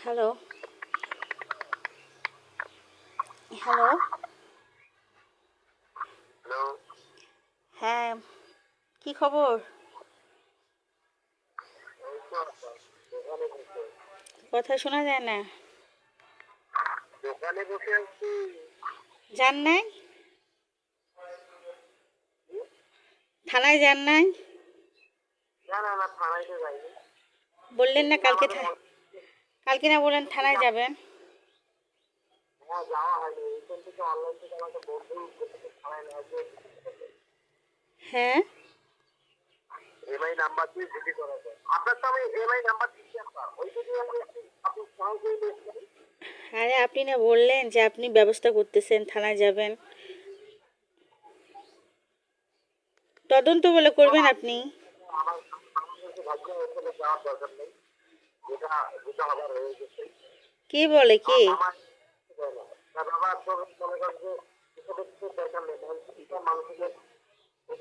Hello, hello. Hello. হ্যাঁ, কি খবর? এই তো দোকানে বসে। কথা শোনা যায় না। দোকানে বসে আছি। যান নাই? থানায় যান নাই? না না না, থানায় তো যাইনি। বললেন না কালকে আমাদের কালকে না বললেন থানায় যাবেন? হ্যাঁ, যাওয়া হয়নি। এইখান থেকে অনলাইন থেকে আমাকে বন্ধু বলছে থানায় নেওয়া হয়েছে। হ্যাঁ, এমআই নাম্বার দিয়ে জিডি করা যায়। আপনার তো আমি এমআই নাম্বার দিচ্ছি। আপনার ওই যদি আমি আপনি সঙ্গে করে নিয়ে আসবেন। আরে আপনি না বললেন যে আপনি ব্যবস্থা করতেছেন, থানায় যাবেন। তদন্ত বলে করবেন আপনি। আমার আমাদের ভাগ্য ওখানে যাওয়ার দরকার নেই। যেটা যেটা হবার হয়ে গেছে। কে বলে কে? আমার না বাবা, তো মনে করেন যে এসবের কিছু দরকার নেই। মানুষের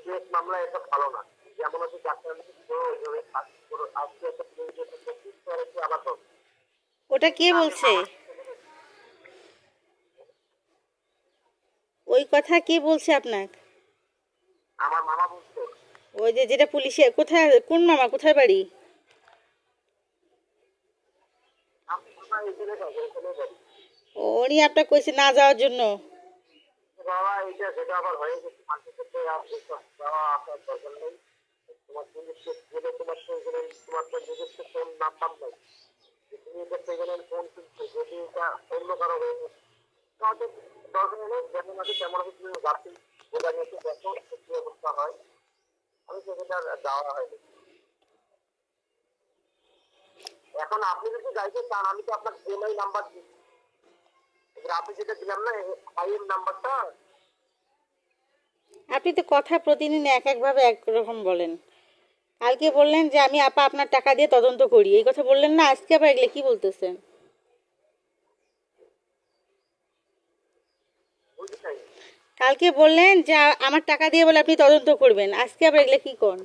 কেস মামলা এটা ভালো না। যেমন হচ্ছে ডাক্তার ওইভাবে আজকে একটা আবার তো ওটা কে বলছে? ওই কথা কে বলছে আপনাকে? আমার মামা বলছে। ওই যে যেটা পুলিশে কোথায়, কোন মামা, কোথায় বাড়ি? আমি মামা এখানে থাকি, এখানে থাকি। উনি আপনাকে কইছে না যাওয়ার জন্য? বাবা এইটা সেটা আবার হয়ে গেছে। মানুষের ক্ষেত্রে আর এসব যাওয়া আসার দরকার নেই। তোমার পুলিশ গেলে তোমার তো এখানে তোমার তো নিজস্ব ফোন নাম্বার নেই। তুমি এটা সেখানে ফোন কিনছো, যদি এটা অন্য কারো হয়ে গেছে তাহলে দরকার নেই। যেমন আছে তেমন আছে, তুমি যাচ্ছি যেটা নিয়ে দেখো কি অবস্থা হয়। আমি সেখানে আর যাওয়া হয়নি। এখন আপনি যদি যাইতে চান আমি তো আপনার এমআই নাম্বার দিচ্ছি। এবার আপনি যেটা দিলাম না আইএম নাম্বারটা। আপনি তো কথা প্রতিদিন এক একভাবে একরকম বলেন। কালকে বললেন যে আমি আপা আপনার টাকা দিয়ে তদন্ত করি, এই কথা বললেন না? আজকে আবার এগুলো কি বলতেছেন? বুঝছেন? কালকে বললেন যে আমার টাকা দিয়ে বলে আপনি তদন্ত করবেন, আজকে আবার এগুলো কি কোন?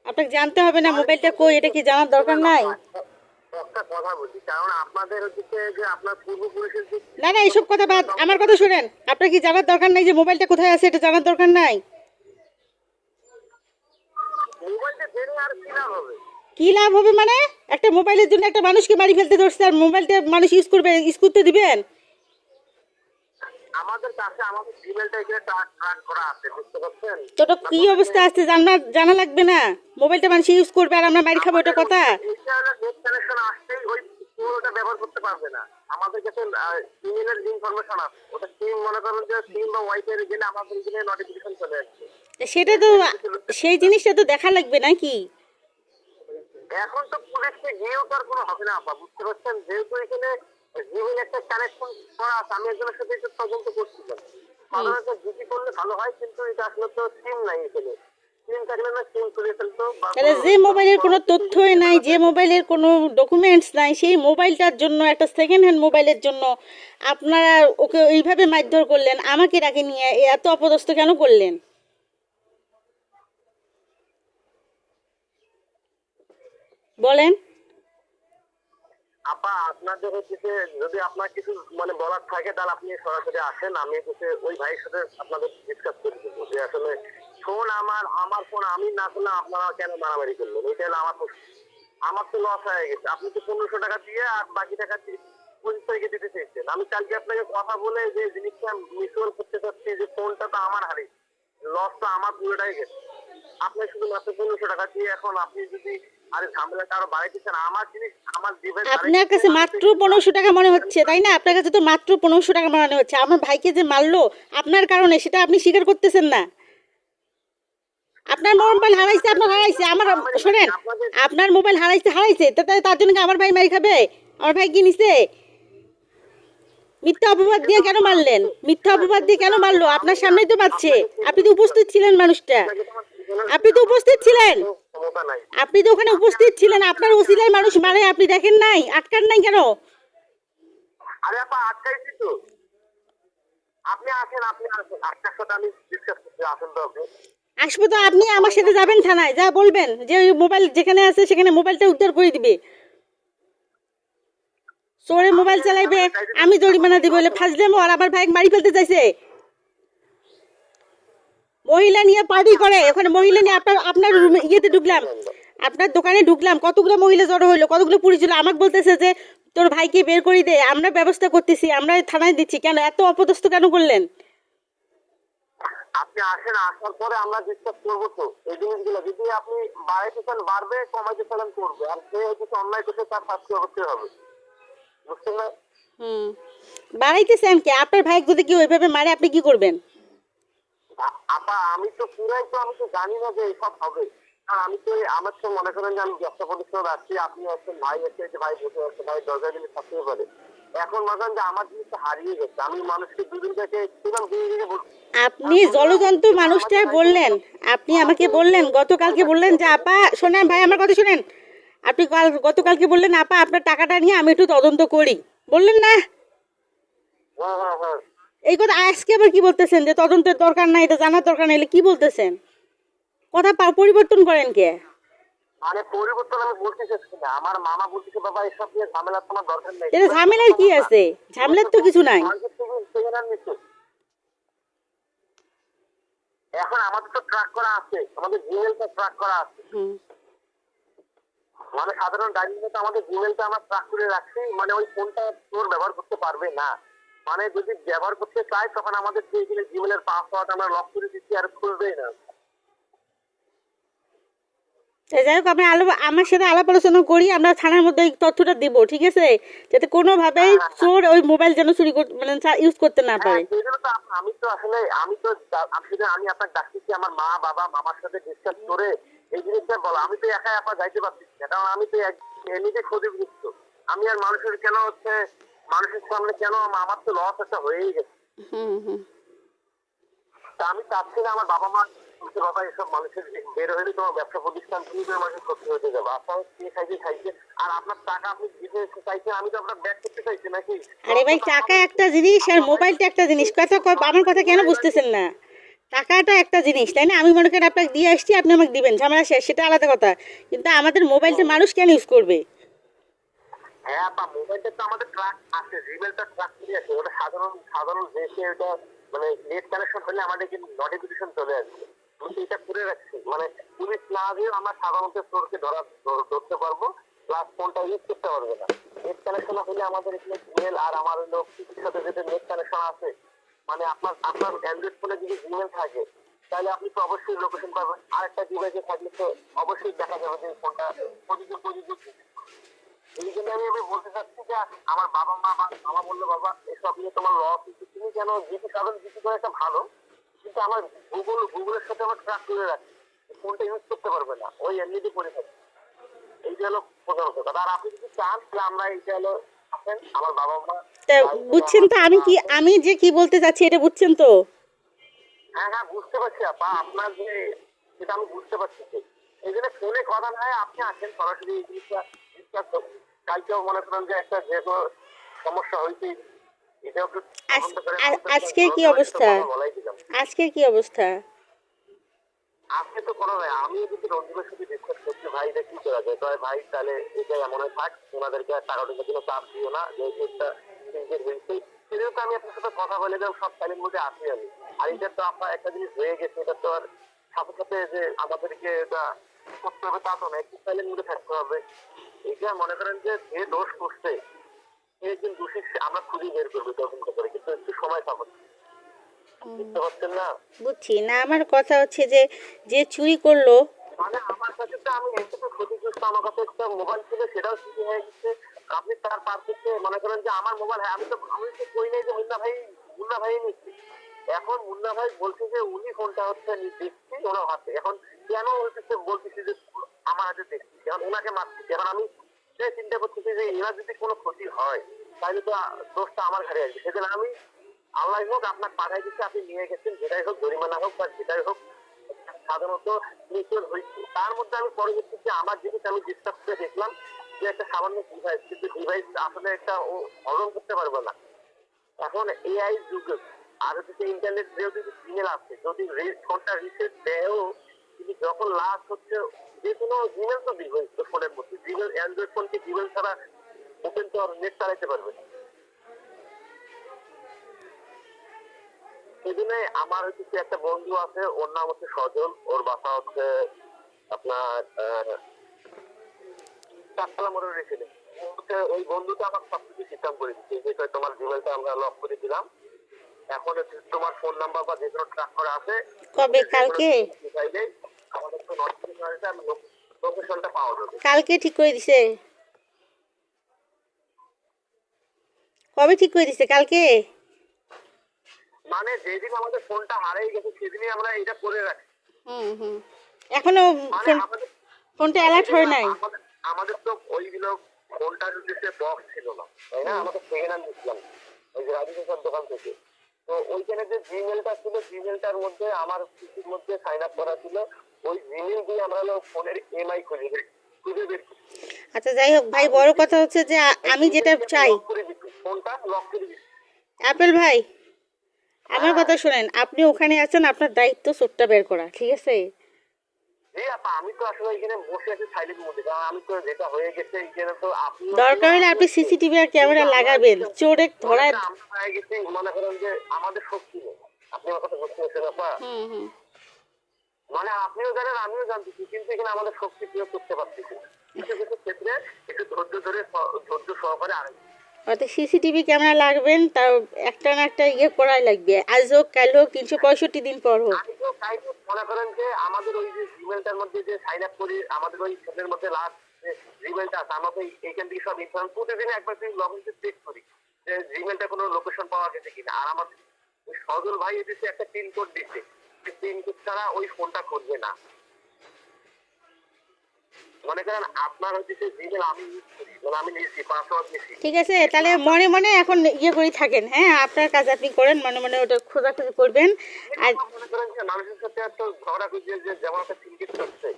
আপনাকে জানতে হবে না মোবাইলটা কই, এটা কি জানার দরকার নাই? একটা কথা বলছি, কারণ আপনাদের হচ্ছে যে আপনার পূর্বপুরুষের যে না না, এইসব কথা বাদ, আমার কথা শুনেন। আপনার কি জানার দরকার নাই যে মোবাইলটা কোথায় আছে, এটা জানার দরকার নাই? মোবাইলটা জেনে আর কি লাভ হবে? কি লাভ হবে মানে? একটা মোবাইলের জন্য একটা মানুষকে মারি ফেলতে ধরছে, আর মোবাইলটা মানুষ ইউজ করবে, ইউজ করতে দিবেন? আমাদের কাছে আমাদের জিমেলটা এখানে ট্র্যাক করা আছে, বুঝতে পারছেন? তো ওটা কি অবস্থা আছে জানা লাগবে না? মোবাইলটা মানুষ ইউজ করবে আর আমরা মারি খাবো, এটা কথা? এইটা হলো নেট কানেকশন আসতেই ওই পুরোটা ব্যবহার করতে পারবে না। আমাদের কাছে ইমেলের যে ইনফরমেশন আছে ওটা সিম, মনে করেন যে সিম বা ওয়াইফাই এর গেলে আমাদের এখানে নোটিফিকেশন চলে আসছে। সেটা তো, সেই জিনিসটা তো দেখা লাগবে নাকি? এখন তো পুলিশকে গিয়েও তো আর কোনো হবে না আপা, বুঝতে পারছেন? যেহেতু এখানে জিমেল একটা কানেকশন করা আছে, আমি একজনের সাথে একটু তদন্ত করছিলাম। সাধারণত জিপি করলে ভালো হয়, কিন্তু এটা আসলে তো সিম নাই এখানে। সিম থাকলে না সিম খুলে ফেলতো বা তাহলে যে মোবাইলের কোনো তথ্যই নাই, যে মোবাইলের কোনো ডকুমেন্টস নাই, সেই মোবাইলটার জন্য, একটা সেকেন্ড হ্যান্ড মোবাইলের জন্য আপনারা ওকে এইভাবে মারধর করলেন, আমাকে ডাকে নিয়ে এত অপদস্থ কেন করলেন? বলেন। আপা আপনাদের হচ্ছে যদি আপনার কিছু মানে বলার থাকে তাহলে আপনি সরাসরি আসেন, আমি হচ্ছে ওই ভাইয়ের সাথে আপনাদের ডিসকাস করে দেবো যে আসলে ফোন আমার ফোন আমি না করলে আপনারা কেন মারামারি করলেন। এটা হলো আমার তো লস হয়ে গেছে। আপনি তো 1500 টাকা দিয়ে আর বাকি টাকা 25 তারিখে দিতে চেয়েছেন। আমি কালকে আপনাকে কথা বলে যে জিনিসটা মিউচুয়াল করতে চাচ্ছি যে ফোনটা তো আমার হারিয়ে, লস তো আমার পুরোটাই গেছে। আপনি শুধু মাত্র 1500 টাকা দিয়ে এখন আপনি যদি আরে ঝামেলাটা আরো বাড়াইতে চান, আমার জিনিস আমার ডিভাইস আপনার কাছে মাত্র 1500 টাকা মনে হচ্ছে, তাই না? আপনার কাছে তো মাত্র 1500 টাকা মনে হচ্ছে। আমার ভাইকে যে মারলো আপনার কারণে, সেটা আপনি স্বীকার করতেছেন না। আপনার মোবাইল হারাইছে, আপনার হারাইছে, আমার শোনেন, আপনার মোবাইল হারাইছে হারাইছে, তার জন্য কি আমার ভাই মারি খাবে? আমার ভাই কি নিছে? মিথ্যা অপবাদ দিয়ে কেন মারলেন? মিথ্যা অপবাদ দিয়ে কেন মারলো? আপনার সামনেই তো পাচ্ছে, আপনি তো উপস্থিত ছিলেন মানুষটা, আপনি তো উপস্থিত ছিলেন, ক্ষমতা নাই। আপনি তো ওখানে উপস্থিত ছিলেন। আপনার ওসিলায় মানুষ মারে, আপনি দেখেন নাই? আটকান নাই কেন? আরে আপা আটকাইছি তো। আপনি আসেন, আপনি আসেন, আপনার সাথে আমি ডিসকাস করতে আসেন তো আপনি। আসবো তো, আপনি আমার সাথে যাবেন থানায়, যা বলবেন যে ওই মোবাইল যেখানে আছে সেখানে মোবাইলটা উদ্ধার করে দিবে। চোরে মোবাইল চালাইবে, আমি জরিমানা দিব, বলে ফাজলামো। আর আমার ভাই মারি ফেলতে চাইছে, মহিলা নিয়ে পার্টি করে ওখানে। মহিলা নিয়ে আপনার আপনার রুমে ইয়েতে ঢুকলাম, আপনার দোকানে ঢুকলাম, কতগুলো মহিলা জড়ো হইলো, কতগুলো পুলিশ ছিল। আমাকে বলতেছে যে তোর ভাইকে বের করে দে, আমরা ব্যবস্থা করতেছি, আমরা থানায় দিচ্ছি। কেন এত অপদস্থ কেন করলেন? আপনি আসেন, আসার পরে আমরা ডিসকাস করবো তো এই জিনিসগুলো। যদি আপনি বাড়াইতে চান বাড়বে, কমাইতে চান করবে। আর সে কিছু অন্যায় করতে তার শাস্তি অবশ্যই হবে, বুঝছেন না? হুম, বাড়াইতেছেন কে? আপনার ভাই যদি কেউ ওইভাবে মারে আপনি কি করবেন? আপা আমি তো পুরাই তো, আমি তো জানি না যে এইসব হবে। আর আমি তো আমার তো মনে করেন যে আমি ব্যবসা প্রতিষ্ঠান আসছি, আপনি আসছেন, ভাই এসে যে ভাই বসে আসছে, ভাই দরজা দিলে থাকতে পারে। এখন মনে করেন যে আমার জিনিসটা হারিয়ে গেছে, আমি মানুষকে দুদিন থেকে ছিলাম, দুদিন থেকে বলছি। আপনি জলজন্তু মানুষটা বললেন, আপনি আমাকে বললেন গতকালকে, বললেন যে আপা শোনেন ভাই আমার কথা শুনেন, আপনি গতকালকে বললেন আপা আপনার টাকাটা নিয়ে আমি একটু তদন্ত করি, বললেন না? হ্যাঁ হ্যাঁ হ্যাঁ। এই কথা আজকে আবার কি বলতেছেন যে তদন্তের দরকার নাই, এটা জানার দরকার নাই? কি বলতেছেন? কথা পরিবর্তন করেন কে? মানে পরিবর্তন আমি বলতে চাচ্ছি না। আমার মামা বলতেছে বাবা এসব নিয়ে ঝামেলা তোমার দরকার নেই। এটা ঝামেলার কি আছে? ঝামেলার তো কিছু নাই। এখন আমাদের তো ট্র্যাক করা আছে, আমাদের জিমেলটা ট্র্যাক করা আছে। হুম। মানে সাধারণ ডাইনিংয়ে তো আমাদের জিমেলটা আমরা ট্র্যাক করে রাখছি, মানে ওই ফোনটা তোর ব্যবহার করতে পারবে না। মানে যদি ব্যবহার করতে চাই তখন আমাদের সেই জিমেলের পাসওয়ার্ড আমরা লক করে দিচ্ছি, আর খুলবেই না। যাই হোক, আমরা আমার সাথে আলাপ আলোচনা করি, আমরা থানার মধ্যে এই তথ্যটা দিব, ঠিক আছে? যাতে কোনোভাবেই চোর ওই মোবাইল যেন চুরি মানে ইউজ করতে না হ্যাঁ পারে। সেই জন্য তো আমি তো আসলে আমি আপনার ডাকতেছি, আমার মা বাবা মামার সাথে ডিসকাস করে এই জিনিসটা বলো। আমি তো একাই আপনার যাইতে পারছি না, কারণ আমি তো এমনিতে ক্ষতিগ্রস্ত। আমি আর মানুষের কেন হচ্ছে, মানুষের সামনে কেন, আমার তো লস একটা হয়েই গেছে। হুম হুম। তা আমি চাচ্ছি না আমার বাবা মা বলছে বাবা এসব মানুষের বের হলে তোমার ব্যবসা প্রতিষ্ঠান তুমি তো মানুষের ক্ষতি হতে যাবে। আপনার কে খাইছে খাইছে, আর আপনার টাকা আপনি দিতে চাইছেন, আমি তো আপনার ব্যাক করতে চাইছি নাকি? আরে ভাই, টাকা একটা জিনিস আর মোবাইলটা একটা জিনিস, আমার কথা কেন বুঝতেছেন না? টাকাটা একটা জিনিস, তাই না? আমি মনে করেন আপনাকে দিয়ে আসছি, আপনি আমাকে দিবেন, ঝামেলা শেষ, সেটা আলাদা কথা। কিন্তু আমাদের মোবাইলটা মানুষ কেন ইউজ করবে? হ্যাঁ বা মোবাইলটা তো আমাদের ট্রাক আছে, জিমেলটা ট্রাক করে আছে, ওটা সাধারণ সাধারণ দেশে ওটা মানে নেট কানেকশন হলে আমাদের কিন্তু নোটিফিকেশন চলে আসবে। আমি এটা করে রাখছি, মানে পুলিশ না দিয়ে আমরা সাধারণত চোরকে ধরতে পারবো, প্লাস ফোনটা ইউজ করতে পারবে না। নেট কানেকশন হলে আমাদের এখানে জিমেল আর আমার হলো পিসির সাথে যেটা নেট কানেকশন আছে, মানে আপনার আপনার অ্যান্ড্রয়েড ফোনে যদি জিমেল থাকে তাহলে আপনি তো অবশ্যই লোকেশন পাবেন। আরেকটা ডিভাইসে থাকলে তো অবশ্যই দেখা যাবে যে ফোনটা প্রযোজ্য প্রযোজ্য। এই জন্য আমি বলতে চাচ্ছি যে আমার বাবা মা বা মামা বললো বাবা এসব নিয়ে তোমার লস হচ্ছে, তুমি কেন জিপি সাধারণ জিপি করে একটা ভালো, কিন্তু আমার গুগলের সাথে আমার ট্র্যাক করে রাখি, ফোনটা ইউজ করতে পারবে না, ওই এমনিতে করে থাকি। এইটা হলো প্রধান কথা। আর আপনি যদি চান তাহলে আমরা এইটা হলো আসেন আমার বাবা মা। তা বুঝছেন তো আমি যে কি বলতে চাচ্ছি, এটা বুঝছেন তো? হ্যাঁ হ্যাঁ বুঝতে পারছি আপা, আপনার যে সেটা আমি বুঝতে পারছি। এই জন্য ফোনে কথা নয়, আপনি আসেন সরাসরি এই জিনিসটা ডিসকাস করুন। কালকেও মনে করেন যে একটা যেহেতু সমস্যা হয়েছে, এটাও একটু তদন্ত করে আজকের কি অবস্থা? বলাই দিলাম। আজকের কি অবস্থা? আজকে তো কোনো নাই, আমি কিন্তু রঞ্জিতের সাথে ডিসকাস করছি ভাই এটা কি করা যায়। তবে ভাই তাহলে এটা এমন থাক, ওনাদেরকে টাকা টাকার জন্য চাপ দিও না, যে এটা সিনকের হয়েছে সেটাও তো আমি আপনার সাথে কথা বলে দেবো, সব সাইলের মধ্যে আছি আমি। আর এটা তো আপনার একটা জিনিস হয়ে গেছে, এটা তো আর সাথে সাথে যে আমাদেরকে এটা করতে হবে তা তো না, একটু সাইলের মধ্যে থাকতে হবে। এটা মনে করেন যে যে দোষ করছে সে একজন দোষী, আমরা খুঁজে বের করবো তদন্ত করে, কিন্তু একটু সময় পাবো। বুঝতে পারছেন না? বুঝছি না, আমার কথা হচ্ছে যে যে চুরি করলো। মানে আমার কাছে তো আমি এইটুকু ক্ষতিগ্রস্ত, আমার কাছে একটা মোবাইল ছিল সেটাও চুরি হয়ে গেছে। আপনি তার পাশ থেকে মনে করেন যে আমার মোবাইল, হ্যাঁ আমি তো কই নাই যে মুন্না ভাই নিচ্ছি। এখন মুন্না ভাই বলছে যে উনি ফোনটা হচ্ছে দেখছি ওনার হাতে। এখন কেন হচ্ছে বলতেছি যে আমার হাতে দেখছি, এখন ওনাকে মারছি। এখন আমি সে চিন্তা করতেছি যে এনার যদি কোনো ক্ষতি হয় তাহলে তো দোষটা আমার ঘাড়ে আসবে। সেজন্য আমি আল্লাহ হোক আপনার পাঠাই দিচ্ছে, আপনি নিয়ে গেছেন, যেটাই হোক জরিমানা হোক বা যেটাই হোক সাধারণত নিচের হয়েছে। তার মধ্যে আমি পরবর্তীতে আমার জিনিস আমি ডিসকাস করে দেখলাম যে একটা সামান্য ডিভাইস, কিন্তু ডিভাইস আসলে একটা ও হজম করতে পারবে না। এখন এআই যুগ, আর হচ্ছে ইন্টারনেট যেহেতু সিগন্যাল আছে, যদি ফোনটা রিসেট দেয়ও, কিন্তু যখন লাস্ট হচ্ছে যে কোনো জিমেল তো ডিভাইস তো ফোনের মধ্যে, জিমেল অ্যান্ড্রয়েড ফোনকে জিমেল ছাড়া ওপেন তো নেট চালাইতে পারবে। সেজন্য আমার হচ্ছে একটা বন্ধু আছে, ওর নাম হচ্ছে সজল, ওর বাসা হচ্ছে আপনার চাকলা মোড়ের এখানে। ওই বন্ধুটা আমার সবকিছু সিস্টেম করে দিচ্ছে, যে তোমার জিমেলটা আমরা লক করে দিলাম, এখন হচ্ছে তোমার ফোন নাম্বার বা যে কোনো ট্র্যাক করা আছে, কবে? কালকে? চাইলে আমাদের তো নোটিফিকেশন আসে, আমি লোকেশনটা পাওয়া যাবে। কালকে ঠিক করে দিছে? কবে ঠিক করে দিছে? কালকে? মানে যেদিন আমাদের ফোনটা হারিয়ে গেছে সেদিনই আমরা এটা করে রাখি। এখনো মানে আমাদের ফোনটা অ্যালার্ট হয় নাই? আমাদের তো ওইগুলো ফোনটা যদি সে বক্স ছিল না, তাই না? আমাদের সেকেন্ড হ্যান্ড নিচ্ছিলাম ওই যে রাজিকেশন দোকান থেকে। তো ওইখানে যে জিমেলটা ছিল, জিমেলটার মধ্যে আমার পিসির মধ্যে সাইন আপ করা ছিল, ওই জিমেল দিয়ে আমরা ফোনের এমআই খুঁজে বের করি। আচ্ছা যাই হোক ভাই, বড় কথা হচ্ছে যে আমি যেটা চাই, ফোনটা লক করে দিচ্ছি। আপেল ভাই আমার কথা শোনেন, আপনি ওখানে আছেন, আপনার দায়িত্ব চোরটা বের করা, ঠিক আছে? আমি তো আসলে এখানে বসে আছি সাইলেন্ট মধ্যে, কারণ আমি তো যেটা হয়ে গেছে এখানে তো আপনি দরকার হলে আপনি সিসিটিভি আর ক্যামেরা লাগাবেন, চোরে ধরায়। আমরা হয়ে গেছি, মনে করেন যে আমাদের শক্তি নেই। আপনি আমার কথা বুঝতে পারছেন আপা? মানে আপনিও জানেন আমিও জানতেছি, কিন্তু এখানে আমাদের শক্তি প্রয়োগ করতে পারতেছি কিছু কিছু ক্ষেত্রে। একটু ধৈর্য সহকারে আনেন। অর্থাৎ সিসিটিভি ক্যামেরা লাগবেন, তার একটা না একটা ইয়ে করাই লাগবে, আজ হোক কাল হোক 365 দিন পর হোক। আমি তো তাই তো মনে করেন যে আমাদের ওই যে জিমেলটার মধ্যে যে সাইন আপ করি, আমাদের ওই ফোনের মধ্যে লাস্ট যে জিমেলটা আছে, আমাকে এইখান থেকে সব ইনফরমেশন প্রতিদিন একবার লগ ইন চেক করি যে জিমেলটা কোনো লোকেশন পাওয়া গেছে কিনা। আর আমাদের ওই সজল ভাই এসেছে একটা পিন কোড দিচ্ছে, পিন কোড ছাড়া ওই ফোনটা করবে না। মনে করেন আপনার হচ্ছে জিমেল আমি ইউজ করি, মানে আমি নিয়েছি পাসওয়ার্ড নিয়েছি। ঠিক আছে, তাহলে মনে মনে এখন ইয়ে করে থাকেন, হ্যাঁ আপনার কাজ আপনি করেন, মনে মনে ওটা খোঁজাখুঁজি করবেন। আর মনে করেন যে মানুষের সাথে একটা ঝগড়া করছে, যে যেমন একটা সিনকেট করছে,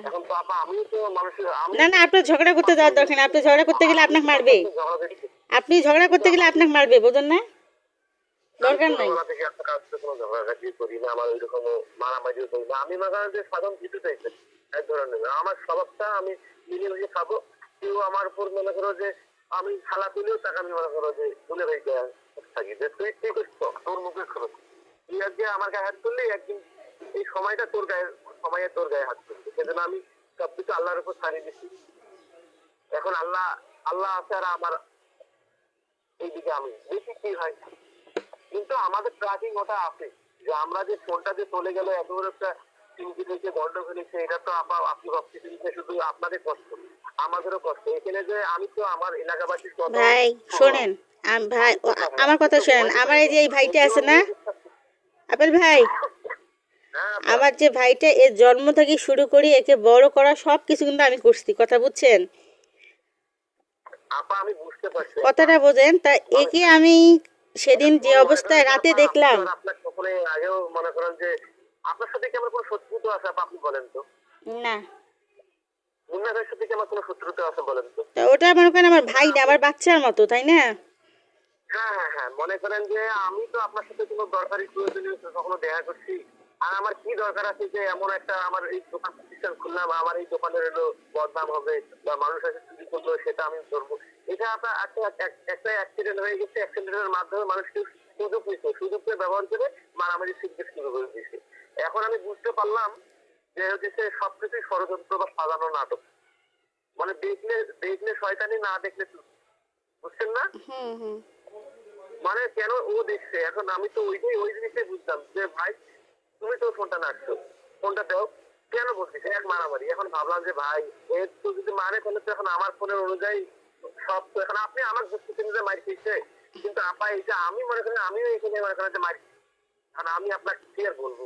এখন তো আপা আমিও তো মানুষের না না, আপনার ঝগড়া করতে যাওয়ার দরকার নেই, আপনি ঝগড়া করতে গেলে আপনাকে মারবে, আপনি ঝগড়া করতে গেলে আপনাকে মারবে, বোঝেন না? দরকার নাই। আমার ওইরকম মারামারিও করি না। আমি মনে করেন যে সাধারণ কিছু চাইছে এক ধরনের আমার স্বভাবটা, আমি মিলিয়ে মিলিয়ে খাবো। কেউ আমার উপর মনে করো যে আমি খালা তুলেও তাকে আমি মনে করো যে তুলে ভাইকে থাকি যে তুই কি করছো, তোর মুখে খরচ, তুই আজকে আমার গায়ে হাত তুললি, একদিন এই সময়টা তোর গায়ে হাত তুললি। সেজন্য আমি সবকিছু আল্লাহর উপর ছাড়িয়ে দিচ্ছি। এখন আল্লাহ আছে আর আমার এইদিকে আমি দেখি কি হয়। কিন্তু আমাদের ট্র্যাকিং ওটা আছে, যে আমরা যে ফোনটা যে চলে গেল এত বড় একটা চিন্তিত হয়েছে, গন্ডগোল হয়েছে, এটা তো আপনি ভাবতেছেন যে শুধু আপনাদের কষ্ট, আমাদেরও কষ্ট। এখানে যে আমি তো আমার এলাকাবাসীর কথা। ভাই শোনেন, ভাই আমার কথা শোনেন, আমার এই যে এই ভাইটা আছে না আপেল ভাই, আমার যে ভাইটা, এর জন্ম থেকে শুরু করি একে বড় করা সব কিছু কিন্তু আমি করছি, কথা বুঝছেন? আপা আমি বুঝতে পারছি কথাটা বোঝেন। তা একে আমি সেদিন যে অবস্থায় রাতে দেখলাম। আপনার সকলে আগেও মনে করেন যে আপনার সাথে কি আমার কোনো শত্রুতা আছে আপা? আপনি বলেন তো। না, মুন্না ভাইয়ের সাথে কি আমার কোনো শত্রুতা আছে বলেন তো? ওটা মনে করেন আমার ভাই না, আমার বাচ্চার মতো, তাই না? হ্যাঁ, মনে করেন যে আমি তো আপনার সাথে কোনো দরকারি প্রয়োজনীয় কখনো দেখা করছি। আর আমার কি দরকার আছে যে এমন একটা আমার এই দোকান প্রতিষ্ঠান খুললাম, আমার এই দোকানের হলো বদনাম হবে বা মানুষ এসে চুরি করলো সেটা আমি ধরবো। এটা আপনার একটা অ্যাক্সিডেন্ট হয়ে গেছে, অ্যাক্সিডেন্টের মাধ্যমে মানুষকে সুযোগ ব্যবহার করে মারামারি সিদ্ধান্ত শুরু করে দিয়েছে। এখন আমি বুঝতে পারলাম যে হচ্ছে সবকিছুই ষড়যন্ত্র বা সাজানো নাটক। মানে দেখলে শয়তানি, না দেখলে বুঝছেন না? মানে কেন ও দেখছে, এখন আমি তো ওই জিনিসটাই বুঝলাম যে ভাই তুমি তো ফোনটা নাড়ছো, ফোনটা দাও, কেন বলছিস এক মারামারি। এখন ভাবলাম যে ভাই এর তো যদি মারে তাহলে তো এখন আমার ফোনের অনুযায়ী সব তো, এখন আপনি আমার বুঝতেছেন যে মারি খেয়েছে, কিন্তু আপা এইটা আমি মনে করেন আমিও এখানে মনে করেন যে মারি, কারণ আমি আপনাকে কি আর বলবো।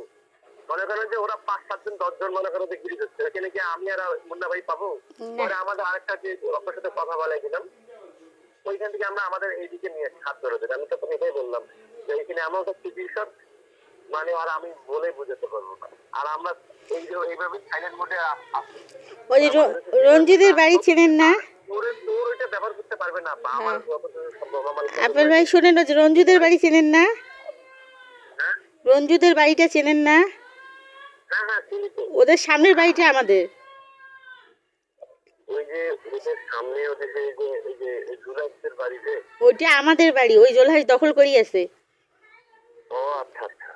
মনে করেন যে ওরা 5-7 জন 10 জন মনে করেন যে গিরি করছে, এখানে কি আমি আর মুন্না ভাই পাবো? পরে আমাদের আরেকটা যে আপনার সাথে কথা বলাই দিলাম, ওইখান থেকে আমরা আমাদের এইদিকে নিয়ে হাত ধরে দিলাম। আমি তো এটাই বললাম যে এখানে এমন একটা সিচুয়েশন, মানে আর আমি বলে বুঝাতে পারবো না। আর আমরা এইভাবে সাইলেন্ট মোডে ওই যে রঞ্জিতের বাড়ি চেনেন না? তোর ওইটা ব্যবহার করতে পারবে না আমার যতটুকু সম্ভব। আমার আপেল ভাই শোনেন, ওই যে রঞ্জুদের বাড়ি চেনেন না? রঞ্জুদের বাড়িটা চেনেন না? হ্যাঁ চিনি তো। ওদের সামনের বাড়িটা আমাদের। ওই যে ওদের সামনে ওদের এই যে জুলাইসের বাড়িতে। ওইটা আমাদের বাড়ি, ওই জলহাস দখল করি আছে, ও আচ্ছা আচ্ছা।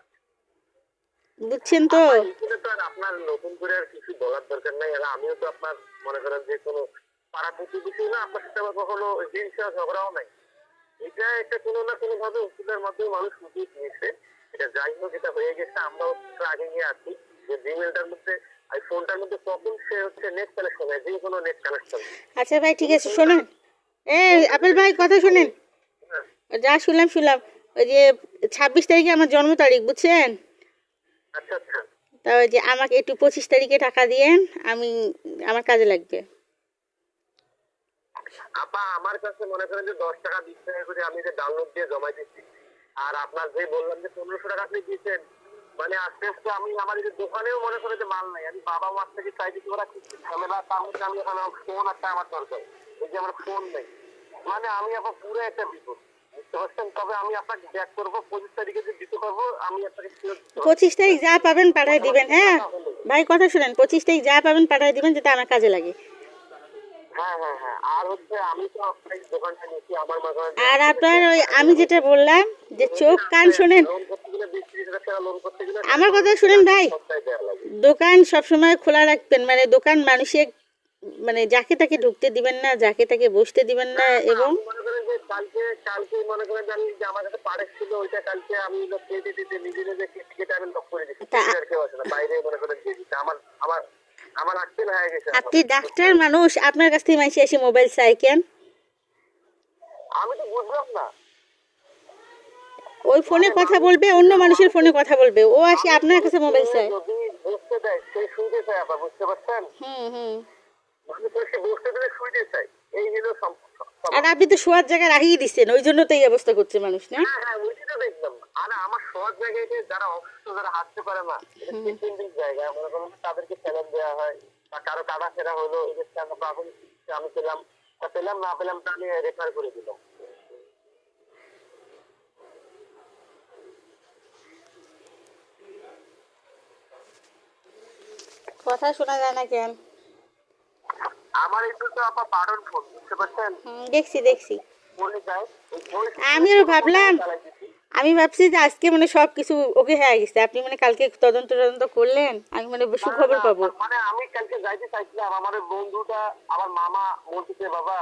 বুঝছেন তো। এখানে তো আর আপনার নতুন করে আর কিছু বলার দরকার নাই। আর আমিও তো আপনার মনে করেন যে কোনো পাড়া প্রতিবেশী না, আপনার সাথে আমার কখনো হিংসা ঝগড়াও নাই। এটা একটা কোনো না কোনো ভাবে ওষুধের মাধ্যমে মানুষ উচিত নিয়েছে। এটা যাই হোক, এটা হয়ে গেছে। আমরাও আগে নিয়ে আসি যে জিমেলটার মধ্যে আর ফোনটার মধ্যে কখন সে হচ্ছে নেট কানেকশন হয়, যে কোনো নেট কানেকশন। আচ্ছা ভাই ঠিক আছে, শোনেন, আপেল ভাই কথা শোনেন, যা শুনলাম ওই যে 26 তারিখে আমার জন্ম তারিখ, বুঝছেন। আচ্ছা আচ্ছা। তা ওই যে আমাকে একটু 25 তারিখে টাকা দিয়েন, আমি আমার কাজে লাগবে। আপা আমার কাছে মনে করেন যে 10 টাকা 20 টাকা করে আমি যে ডাউনলোড দিয়ে জমা দিচ্ছি, আর আপনার যে বললাম যে 1500 টাকা আপনি দিচ্ছেন, মানে আস্তে আস্তে আমি আমার এই যে দোকানেও মনে করে যে মাল নাই, আমি বাবা মার থেকে চাই দিচ্ছি, ওরা কিছু ঝামেলা। তার মধ্যে আমি এখন ফোন একটা আমার দরকার, এই যে আমার ফোন নেই, মানে আমি এখন পুরো একটা বিপদ, বুঝতে পারছেন। তবে আমি আপনাকে ব্যাক করবো 25 তারিখে যে দিতে পারবো, আমি আপনাকে ফেরত দিতে পারবো। 25 তারিখ যা পাবেন পাঠাই দিবেন, হ্যাঁ ভাই কথা শুনেন, 25 তারিখ যা পাবেন পাঠাই দিবেন, যেটা আমার কাজে লাগে। হ্যাঁ হ্যাঁ হ্যাঁ। আর হচ্ছে আমি তো আপনার এই দোকানটা নিয়েছি আমার মনে করেন আর আপনার ওই আমি যেটা বললাম যে চোখ কান শোনেন, লোন করতে গেলে 20-30 হাজার টাকা লোন করতে গেলে আমার কথা শুনেন ভাই, সপ্তাহে দেওয়া লাগে। দোকান সবসময় খোলা রাখবেন, মানে দোকান মানুষের মানে যাকে তাকে ঢুকতে দিবেন না, যাকে তাকে বসতে দিবেন না, এবং আপনি মনে করেন যে কালকে মনে করেন যে আমি যে আমার কাছে পারেক ছিল ওইটা কালকে আমি লোক কেটে দিতে নিজে নিজে কেটে আমি লক করে দিচ্ছি। তা- আর কেউ আসে না, বাইরে মনে করেন দিয়ে দিচ্ছে। আমার আমার আমার আক্কেল হয়ে গেছে এখন। আপনি ডাক্তার মানুষ, আপনার কাছ থেকে মানুষ এসে মোবাইল চাই কেন? আমি তো বুঝলাম না। ওই ফোনে কথা বলবে, অন্য মানুষের ফোনে কথা বলবে, ও আসে আপনার কাছে মোবাইল চাই। যদি বসতে দেয় সে শুনতে চায়, আবার বুঝতে পারছেন, হুম। মানুষ সে বসতে দিলে শুনতে চায়। এই হলো আর আপনি তো শোয়ার জায়গা রাখিয়ে দিচ্ছেন, ওই জন্য তো এই অবস্থা করছে মানুষ, না? হ্যাঁ হ্যাঁ, ওইটা তো দেখলাম। আর আমার সহজ জায়গায় যে যারা অসুস্থ, যারা হাঁটতে পারে না, এটা জায়গা মনে করেন যে তাদেরকে স্যালান দেওয়া হয়, বা কারো কাটা ফেরা হলো, এদের প্রাথমিক চিকিৎসা আমি পেলাম, তা পেলাম না পেলাম তা আমি রেফার করে দিলাম। কথা শোনা যায় না কেন? আমার এই তো আপনার বারণ ফোন, বুঝতে পারছেন, দেখছি। বলে যায় ওই ওই আমিও ভাবলাম, চালাই দিচ্ছি। আমি ভাবছি যে আজকে মানে সব কিছু ওকে হয়ে গেছে, আপনি মানে কালকে তদন্ত করলেন, আমি মানে সুখবর পাবো। মানে আমি কালকে যাইতে চাইছিলাম, আমার ওই বন্ধুটা আমার মামা বলতেছে বাবা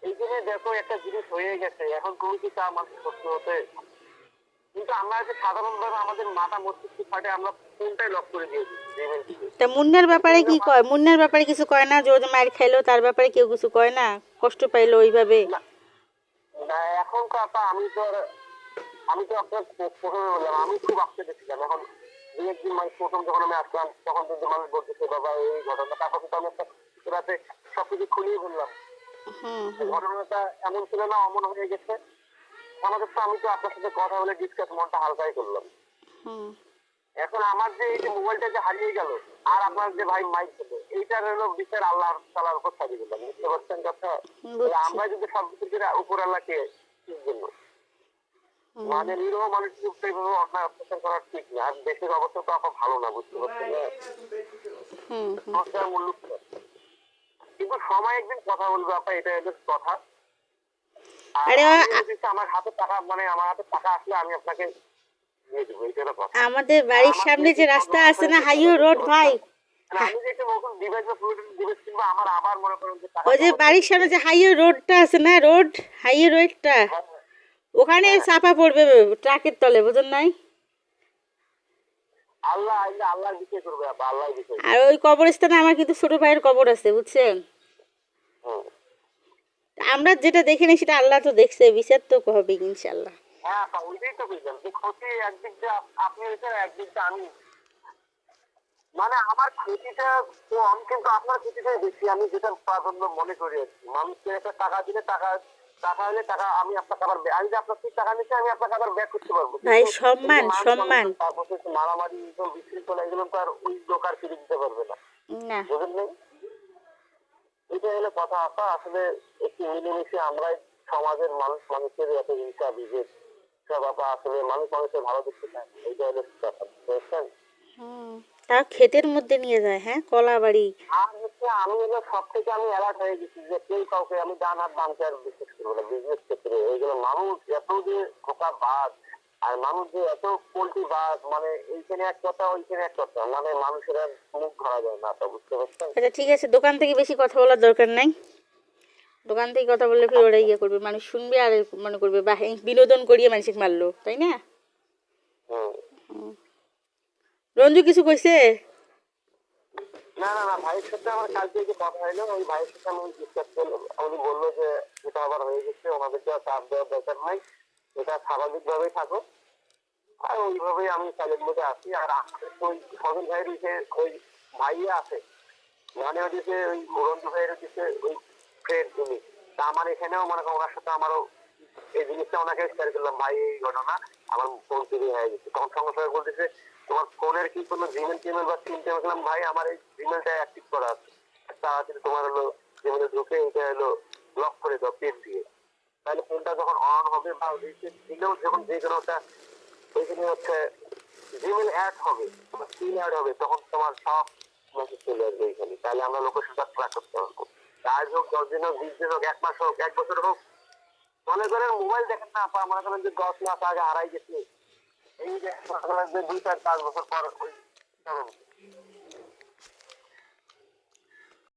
এই জন্য দেখো একটা জিনিস হয়ে গেছে, এখন তুমি কি তা মানুষ সত্যি হতে। কিন্তু আমরা যে সাধারণভাবে আমাদের মাথা মস্তিষ্ক ফাটে, আমরা ফোনটাই লক করে দিয়েছি। তা মুন্নার ব্যাপারে কি কয়? মুন্নার ব্যাপারে কিছু কয় না? যে ও যে মার খাইলো তার ব্যাপারে কেউ কিছু কয় না? কষ্ট পাইলো ওইভাবে? না এখন তো আপা আমি তো আপনার প্রথমে বললাম আমি খুব আপসেটে ছিলাম। এখন দু একদিন মানে প্রথম যখন আমি আসলাম তখন কিন্তু মানুষ বলতেছে বাবা এই ঘটনা, তারপর কিন্তু আমি একটা রাতে সবকিছু খুলিয়ে বললাম। হুম ঘটনাটা এমন ছিল না, অমন হয়ে গেছে আমাদের। তো আমি তো আপনার সাথে কথা বলে ডিসকাস মনটা হালকাই করলাম। হুম এখন আমার যে এই যে মোবাইলটা যে হারিয়ে গেল, আর আপনার যে ভাই মাইক ছিল, এইটার হলো বিচার আল্লাহ তাআলার উপর ছাড়িয়ে দিলাম, বুঝতে পারছেন কথা। বুঝছি। আমরা যদি সবকিছু উপর আল্লাহকে ঠিক জন্য মানে নিরহ মানুষের উপরে এইভাবে অন্যায় অত্যাচার করা ঠিক না। আর দেশের অবস্থা তো আপনার ভালো না, বুঝতে পারছেন না। হুম সংস্কার মূল্য কিন্তু সময় একদিন কথা বলবে আপা, এটা এদের কথা। আর আরে আমিও যদি আমার হাতে টাকা মানে আমার হাতে টাকা আসলে আমি আপনাকে দিয়ে দেবো, এটা হলো কথা। আমাদের বাড়ির সামনে যে রাস্তা আছে না, হাইওয়ে রোড ভাই, মানে আমি যে একটা নতুন ডিভাইস বা প্রোডাক্ট ডিভাইস কিনবো, আমার আবার মনে করেন যে টাকা ওই যে বাড়ির সামনে যে হাইওয়ে রোডটা আছে না, হাইওয়ে রোডটা, ওখানে চাপা পড়বে ট্রাকের তলে, বুঝুন নাই? আল্লাহ আইলে আল্লাহর বিষয় করবে আপা, আল্লাহর বিষয়। আর ওই কবরস্থানে আমার কিন্তু ছোট ভাইয়ের কবর আছে, বুঝছেন। হুম। আমরা যেটা দেখিনি সেটা আল্লাহ তো দেখছে, বিচার তো হবে ইনশাল্লাহ। হ্যাঁ আপা, ওইটাই তো বুঝলাম যে ক্ষতি একদিক দিয়ে আপনি হয়েছেন, একদিক দিয়ে আমি। মানে আমার ক্ষতিটা কম কিন্তু আপনার ক্ষতিটাই বেশি, আমি যেটা প্রাধান্য মনে করি আর কি। মানুষকে একটা টাকা দিলে টাকা টাকা হলে টাকা আমি আপনাকে আবার আমি যে আপনার থেকে টাকা নিচ্ছি আমি আপনাকে আবার ব্যাক করতে পারবো। ভাই কিন্তু সম্মান এই যে সম্মান তারপর হচ্ছে মারামারি এসব বিশৃঙ্খলা, এগুলো তো আর ওই লোক আর ফিরে দিতে পারবে না, না। বুঝলেন নেই। এটা হলো কথা আপা। আসলে একটু মিলেমিশে আমরাই সমাজের মানুষের এত হিংসা বিভেদ সব আপা, আসলে মানুষের ভালো দেখতে চায়, এইটা হলো কথা, বুঝতে পারছেন। তাও ক্ষেতের মধ্যে নিয়ে যায়, হ্যাঁ, কলা বাড়ি। আর হচ্ছে আমি হলো সব থেকে আমি অ্যালার্ট হয়ে গেছি যে কেউ কাউকে আমি ডান হাত বামকে আর বিশ্বাস করবো না বিজনেস ক্ষেত্রে। এইগুলো মানুষ এত যে ধোকা বাদ, আর মানুষ যে এত পোল্ট্রি বাদ, মানে এইখানে এক কথা ওইখানে এক কথা, মানে মানুষের আর মুখ ধরা যায় না, তা বুঝতে পারছেন? আচ্ছা ঠিক আছে, দোকান থেকে বেশি কথা বলার দরকার নাই। দোকান থেকে কথা বললে ফির ওরা ইয়ে করবে, মানুষ শুনবে আর মনে করবে বা বিনোদন করিয়ে মানুষকে মারলো, তাই না? হুম। রঞ্জু কিছু কইছে? না না না, ভাইয়ের সাথে আমার কালকে যে কথা হলো, ওই ভাইয়ের সাথে আমি ডিসকাস করলাম। উনি বললো যে এটা আবার হয়ে গেছে, ওনাদেরকে আর চাপ দেওয়ার দরকার নাই, এটা স্বাভাবিক ভাবেই থাকো। আর ওইভাবেই আমি সাইলেন্ট মোডে আছি। আর আমাদের তো ওই সজল ভাইয়ের ওই ভাইয়া আছে, মানে ওদিকে ওই রঞ্জু ভাইয়ের ওদিকে ওই ফ্রেন্ড উনি। তা আমার এখানেও মনে করেন ওনার সাথে আমারও এই জিনিসটা ওনাকে শেয়ার করলাম, ভাই এই ঘটনা আমার ফোন চুরি হয়ে গেছে। তখন সঙ্গে সঙ্গে বলতেছে তোমার ফোনের কি কোনো জিমেল টিমেল বা সিম টিমেল? বললাম ভাই আমার এই জিমেলটা অ্যাক্টিভ করা আছে, তাড়াতাড়ি তোমার হলো জিমেলে ঢুকে এটা হলো ব্লক করে দাও পেন দিয়ে। তাহলে ফোনটা যখন অন হবে বা দিলেও যখন যে কোনো একটা ওইখানে হচ্ছে জিমেল অ্যাড হবে, সিম অ্যাড হবে, তখন তোমার সব মেসেজ চলে আসবে এইখানে। তাহলে আমরা লোকেশনটা ট্র্যাক করতে পারবো। আজ হোক 10 দিন হোক 20 দিন হোক 1 মাস হোক 1 বছর হোক, মনে করেন মোবাইল দেখেন না আপা, মনে করেন যে 10 মাস আগে হারাই গেছে, এই যে 2 4 5 বছর পর ওই